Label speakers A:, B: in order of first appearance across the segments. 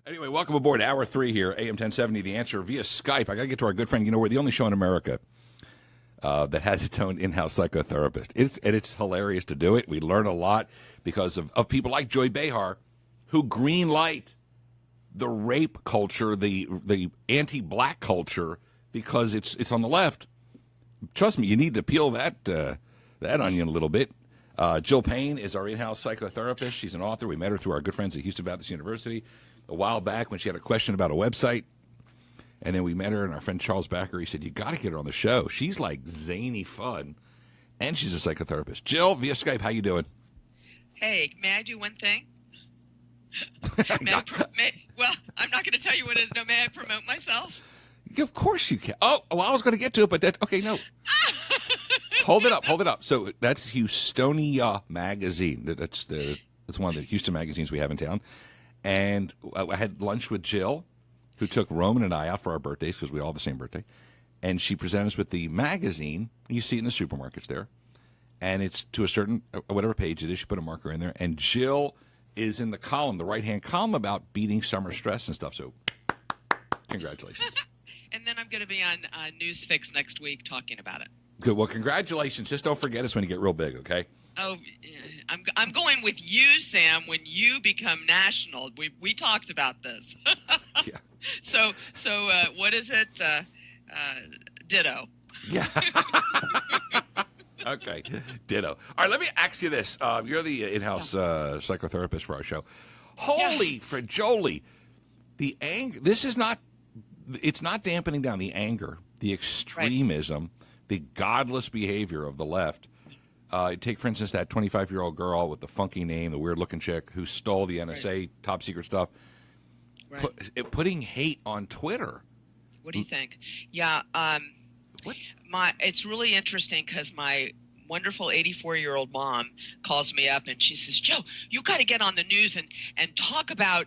A: Anyway, welcome aboard Hour 3 here, AM 1070, The Answer, via Skype. I got to get to our good friend. You know, we're the only show in America that has its own in-house psychotherapist. It's hilarious to do it. We learn a lot because of people like Joy Behar, who green light the rape culture, the anti-black culture, because it's on the left. Trust me, you need to peel that onion a little bit. Jill Payne is our in-house psychotherapist. She's an author. We met her through our good friends at Houston Baptist University a while back when she had a question about a website. And then we met her, and our friend Charles Backer, he said, you got to get her on the show. She's like zany fun, and she's a psychotherapist. Jill, via Skype, how you doing?
B: Hey, may I do one thing? Well, I'm not going to tell you what it is. No, may I promote myself?
A: Of course you can. Oh, well, I was going to get to it, but okay, no. Hold it up. So that's Houstonia Magazine. That's one of the Houston magazines we have in town. And I had lunch with Jill, who took Roman and I out for our birthdays because we all have the same birthday. And she presented us with the magazine. You see it in the supermarkets there. And it's to a certain, whatever page it is, she put a marker in there. And Jill is in the column, the right-hand column, about beating summer stress and stuff. So congratulations.
B: And then I'm going to be on Newsfix next week talking about it.
A: Good. Well, congratulations. Just don't forget us when you get real big, okay?
B: Oh, I'm going with you, Sam, when you become national. We talked about this.
A: Yeah.
B: So what is it? Ditto.
A: Yeah. Okay. Ditto. All right, let me ask you this. You're the in-house psychotherapist for our show. Holy frajoli. The anger, it's not dampening down the anger, the extremism, the godless behavior of the left. Take, for instance, that 25-year-old girl with the funky name, the weird-looking chick who stole the NSA top-secret stuff, putting hate on Twitter.
B: What do you think? Yeah, it's really interesting because my wonderful 84-year-old mom calls me up and she says, Joe, you got to get on the news and talk about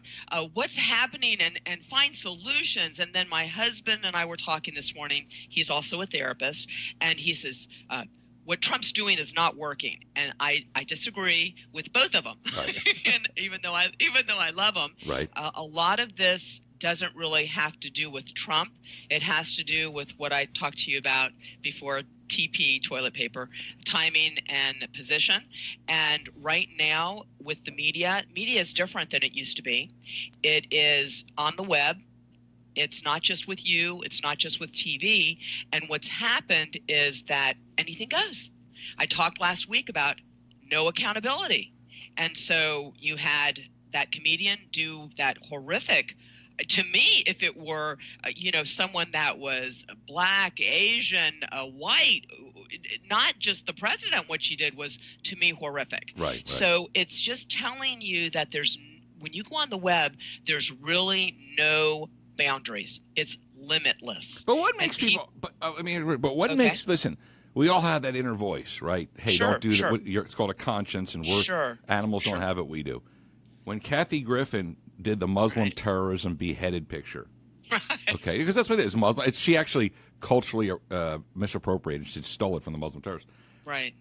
B: what's happening and find solutions. And then my husband and I were talking this morning. He's also a therapist, and he says, what Trump's doing is not working, and I disagree with both of them. Right. And even though I love them, right. A lot of this doesn't really have to do with Trump. It has to do with what I talked to you about before, TP, toilet paper, timing and position. And right now with the media is different than it used to be. It is on the web. It's not just with you. It's not just with TV. And what's happened is that anything goes. I talked last week about no accountability. And so you had that comedian do that horrific, to me, if it were, someone that was black, Asian, white, not just the president, what she did was, to me, horrific. Right. So it's just telling you that when you go on the web, there's really no boundaries. It's limitless.
A: But what makes people? But what makes? Listen, we all have that inner voice, right? Hey, don't do that. It's called a conscience, and animals don't have it. We do. When Kathy Griffin did the Muslim terrorism beheaded picture, okay, because that's what it is. Muslim. She actually culturally misappropriated. She stole it from the Muslim terrorists.
B: Right.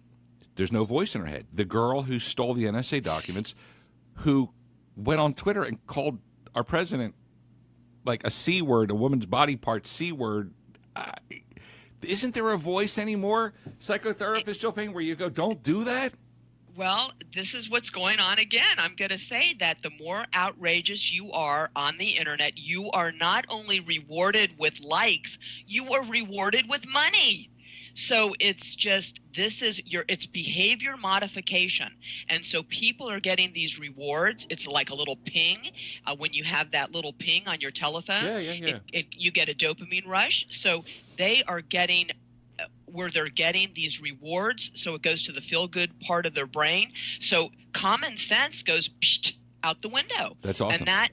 A: There's no voice in her head. The girl who stole the NSA documents, who went on Twitter and called our president like a C word, a woman's body part C word. Isn't there a voice anymore, psychotherapist Jill Payne, where you go, don't do that?
B: Well, this is what's going on again. I'm going to say that the more outrageous you are on the internet, you are not only rewarded with likes, you are rewarded with money. So it's just, it's behavior modification. And so people are getting these rewards. It's like a little ping. When you have that little ping on your telephone, you get a dopamine rush. So they are getting where they're getting these rewards. So it goes to the feel-good part of their brain. So common sense goes out the window.
A: That's awesome.
B: And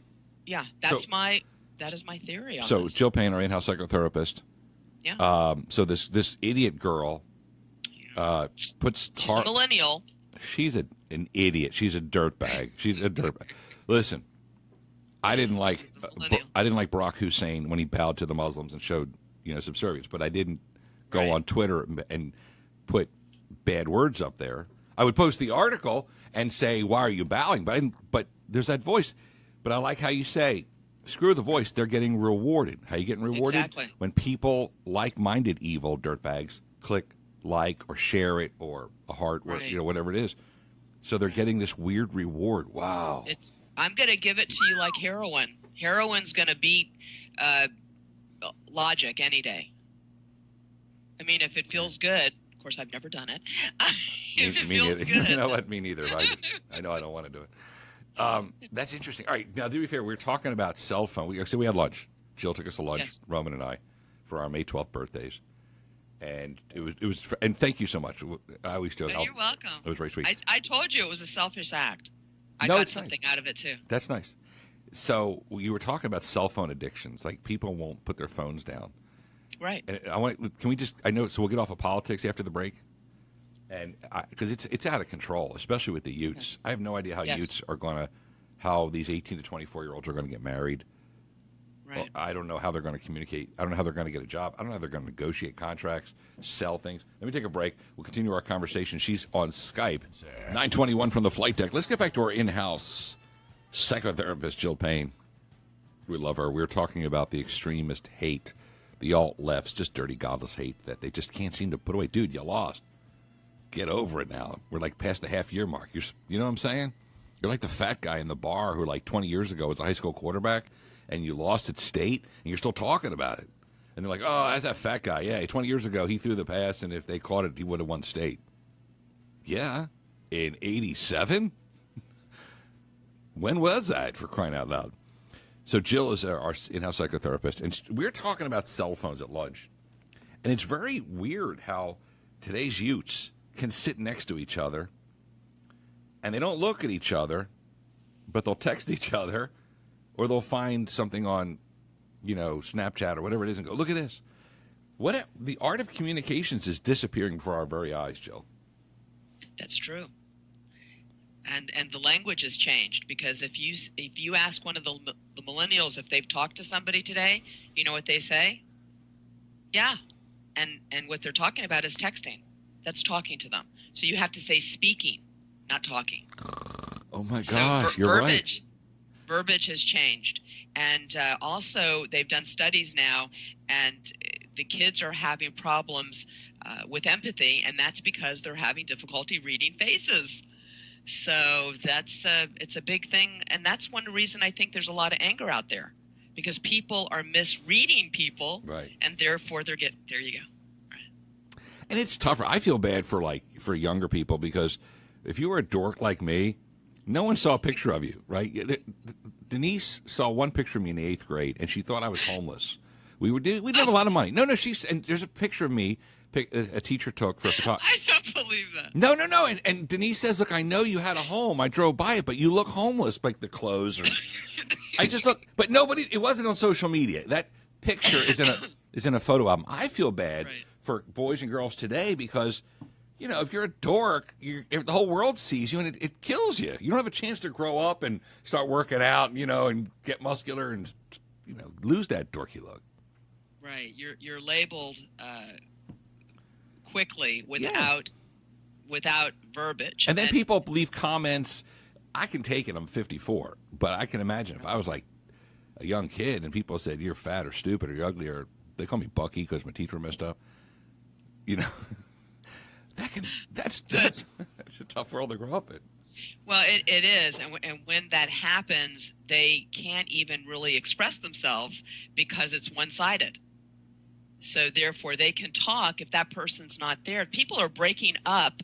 B: that is my theory on
A: this.
B: this.
A: Jill Payne, our in-house psychotherapist.
B: Yeah.
A: So this idiot girl puts.
B: She's a millennial.
A: She's an idiot. She's a dirtbag. She's a dirtbag. Listen, I didn't like Barack Hussein when he bowed to the Muslims and showed subservience, but I didn't go on Twitter and put bad words up there. I would post the article and say, "Why are you bowing?" But there's that voice. But I like how you say, screw the voice. They're getting rewarded. How you getting rewarded?
B: Exactly.
A: When people, like-minded evil dirtbags, click like or share it or a heart or
B: Right.
A: whatever it is. So they're getting this weird reward. Wow.
B: I'm going to give it to you like heroin. Heroin's going to beat logic any day. I mean, if it feels good, of course, I've never done it. If it feels good.
A: You know what? Me neither. I know I don't want to do it. That's interesting. All right. Now, to be fair, we were talking about cell phone. We had lunch. Jill took us to lunch,
B: Yes.
A: Roman and I, for our May 12th birthdays. And it was, and thank you so much. I always do it.
B: Oh, you're welcome.
A: It was very sweet.
B: I told you it was a selfish act. I
A: No,
B: got
A: it's
B: something
A: nice.
B: out of it, too.
A: That's nice. So you were talking about cell phone addictions. Like, people won't put their phones down.
B: Right.
A: And can we just, I know, so we'll get off of politics after the break. And because it's out of control, especially with the youths. I have no idea how youths are how these 18 to 24-year-olds are going to get married.
B: Right.
A: Well, I don't know how they're going to communicate. I don't know how they're going to get a job. I don't know how they're going to negotiate contracts, sell things. Let me take a break. We'll continue our conversation. She's on Skype. 921 from the flight deck. Let's get back to our in-house psychotherapist, Jill Payne. We love her. We're talking about the extremist hate, the alt-lefts, just dirty, godless hate that they just can't seem to put away. Dude, you lost. Get over it now. We're like past the half-year mark. You know what I'm saying? You're like the fat guy in the bar who, like, 20 years ago was a high school quarterback, and you lost at state, and you're still talking about it. And they're like, oh, that's that fat guy. Yeah, 20 years ago, he threw the pass, and if they caught it, he would have won state. Yeah, in 87? When was that, for crying out loud? So Jill is our in-house psychotherapist, and we're talking about cell phones at lunch. And it's very weird how today's youths can sit next to each other, and they don't look at each other, but they'll text each other, or they'll find something on, Snapchat or whatever it is and go, look at this. The art of communications is disappearing before our very eyes, Jill.
B: That's true. And the language has changed, because if you ask one of the millennials if they've talked to somebody today, you know what they say? Yeah. And what they're talking about is texting. That's talking to them. So you have to say speaking, not talking.
A: Oh my gosh, you're right.
B: Verbiage has changed. And also, they've done studies now, and the kids are having problems with empathy, and that's because they're having difficulty reading faces. So it's a big thing, and that's one reason I think there's a lot of anger out there, because people are misreading people,
A: right?
B: And therefore there you go. Right.
A: And it's tougher. I feel bad for younger people, because if you were a dork like me, no one saw a picture of you, right? Denise saw one picture of me in the 8th grade, and she thought I was homeless. We didn't have a lot of money. No, and there's a picture of me a teacher took for a photographer.
B: I don't believe that.
A: No. And Denise says, look, I know you had a home. I drove by it, but you look homeless, like the clothes. I just look, but it wasn't on social media. That picture is in a photo album. I feel bad for boys and girls today, because if you're a dork, the whole world sees you, and it kills you. You don't have a chance to grow up and start working out, and get muscular and, lose that dorky look.
B: Right. You're labeled quickly without verbiage.
A: And then people leave comments. I can take it. I'm 54, but I can imagine if I was like a young kid and people said you're fat or stupid or you're ugly, or they call me Bucky because my teeth were messed up. That's a tough world to grow up in.
B: Well, it is, and when that happens, they can't even really express themselves because it's one-sided. So therefore, they can talk if that person's not there. People are breaking up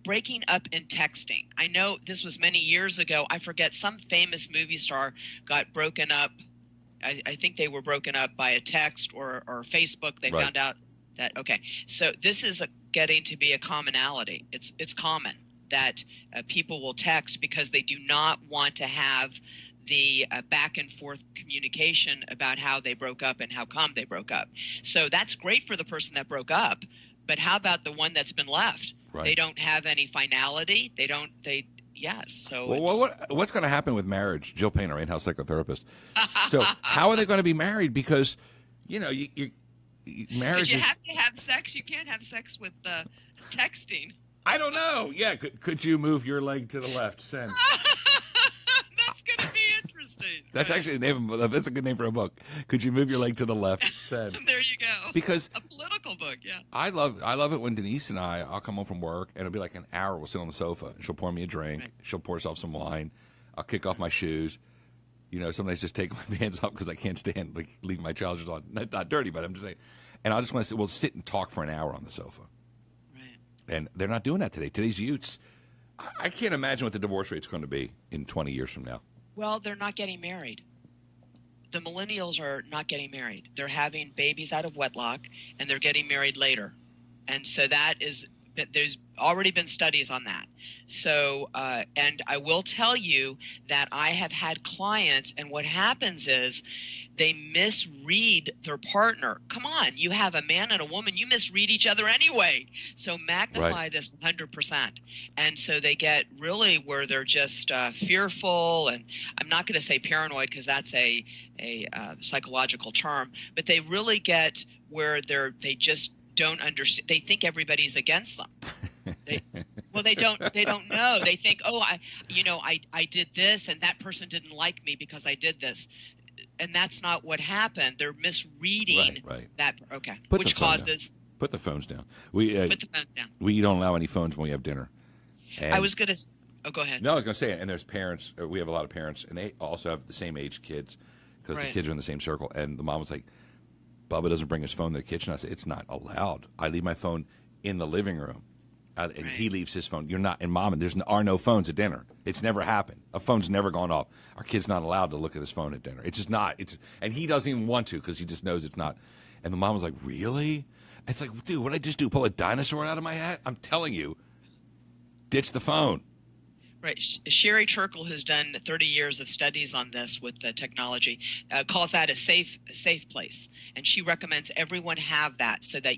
B: in texting. I know this was many years ago. I forget, some famous movie star got broken up. I think they were broken up by a text or Facebook. They found out that, okay. So this is getting to be a commonality. It's common that people will text because they do not want to have the back and forth communication about how they broke up and how come they broke up. So that's great for the person that broke up, but how about the one that's been left?
A: Right.
B: They don't have any finality. So
A: well, what's going to happen with marriage? Jill Payne, our in-house psychotherapist. So how are they going to be married? Because, marriage
B: but you have to have sex. You can't have sex with texting.
A: I don't know. Yeah, could you move your leg to the left? Send.
B: That's going to be interesting. State.
A: That's actually the name of that's a good name for a book. Could you move your leg to the left? Said.
B: There you go.
A: Because
B: a political book, yeah.
A: I love it when Denise and I'll come home from work and it'll be like an hour. We'll sit on the sofa and she'll pour me a drink. Right. She'll pour herself some wine. I'll kick off my shoes. Sometimes just take my pants off because I can't stand leaving my trousers on. Not dirty, but I'm just saying. And I just want to we'll sit and talk for an hour on the sofa.
B: Right.
A: And they're not doing that today. Today's youths. I can't imagine what the divorce rate's going to be in 20 years from now.
B: Well, they're not getting married. The millennials are not getting married. They're having babies out of wedlock, and they're getting married later. And so there's already been studies on that. So, and I will tell you that I have had clients, and what happens is they misread their partner. Come on, you have a man and a woman, you misread each other anyway. So magnify this 100%. And so they get really where they're just fearful, and I'm not going to say paranoid because that's a psychological term, but they really get where they just don't understand. They think everybody's against them. They don't know. They think, I did this and that person didn't like me because I did this. And that's not what happened. They're misreading that. Okay. Which causes.
A: Put the phones down.
B: Put the phones down.
A: We don't allow any phones when we have dinner. And
B: I was going to. Oh, go ahead.
A: No, I was going to say it. And there's parents. We have a lot of parents, and they also have the same age kids because the kids are in the same circle. And the mom was like, Bubba doesn't bring his phone to the kitchen. I said, it's not allowed. I leave my phone in the living room. And he leaves his phone. You're not, and Mom, and there are no phones at dinner. It's never happened. A phone's never gone off. Our kid's not allowed to look at his phone at dinner. It's just not. And he doesn't even want to because he just knows it's not. And the mom was like, really? And it's like, dude, what did I just do? Pull a dinosaur out of my hat? I'm telling you, ditch the phone.
B: Right. Sherry Turkle, who's done 30 years of studies on this with the technology, calls that a safe place. And she recommends everyone have that so that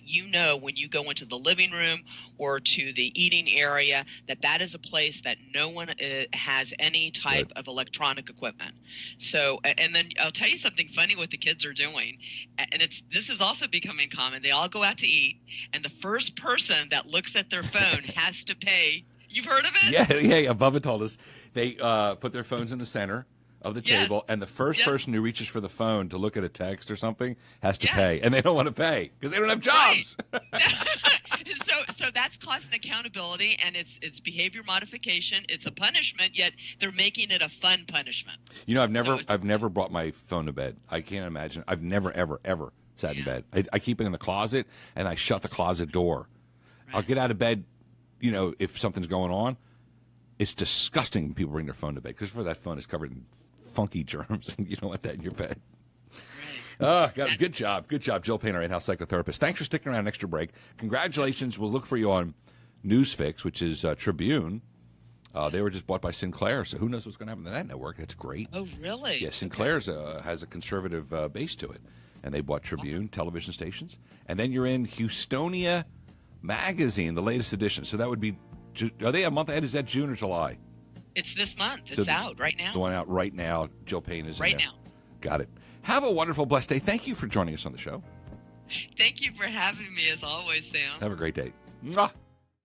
B: when you go into the living room or to the eating area, that is a place that no one has any type of electronic equipment. So, and then I'll tell you something funny what the kids are doing. And this is also becoming common. They all go out to eat, and the first person that looks at their phone has to pay. You've heard of it?
A: Yeah. Bubba told us they put their phones in the center of the table, and the first person who reaches for the phone to look at a text or something has to pay, and they don't want to pay because they don't have jobs.
B: Right. So that's causing accountability, and it's behavior modification. It's a punishment, yet they're making it a fun punishment.
A: I've never brought my phone to bed. I can't imagine. I've never ever sat in bed. I keep it in the closet, and I shut the closet door. Right. I'll get out of bed. If something's going on, it's disgusting when people bring their phone to bed because that phone is covered in funky germs, and you don't want that in your bed. Right. Good job, Jill Payne, our in-house psychotherapist. Thanks for sticking around. Extra break. Congratulations. We'll look for you on Newsfix, which is Tribune. They were just bought by Sinclair, so who knows what's going to happen to that network? That's great.
B: Oh, really?
A: Yeah, Sinclair's has a conservative base to it, and they bought Tribune television stations, and then you're in Houstonia Magazine, the latest edition. So that would be, are they a month ahead? Is that June or July?
B: It's this month. It's out right now.
A: The one out right now. Jill Payne is
B: right
A: in there.
B: now.
A: Got it. Have a wonderful, blessed day. Thank you for joining us on the show.
B: Thank you for having me, as always, Sam.
A: Have a great day. Mwah.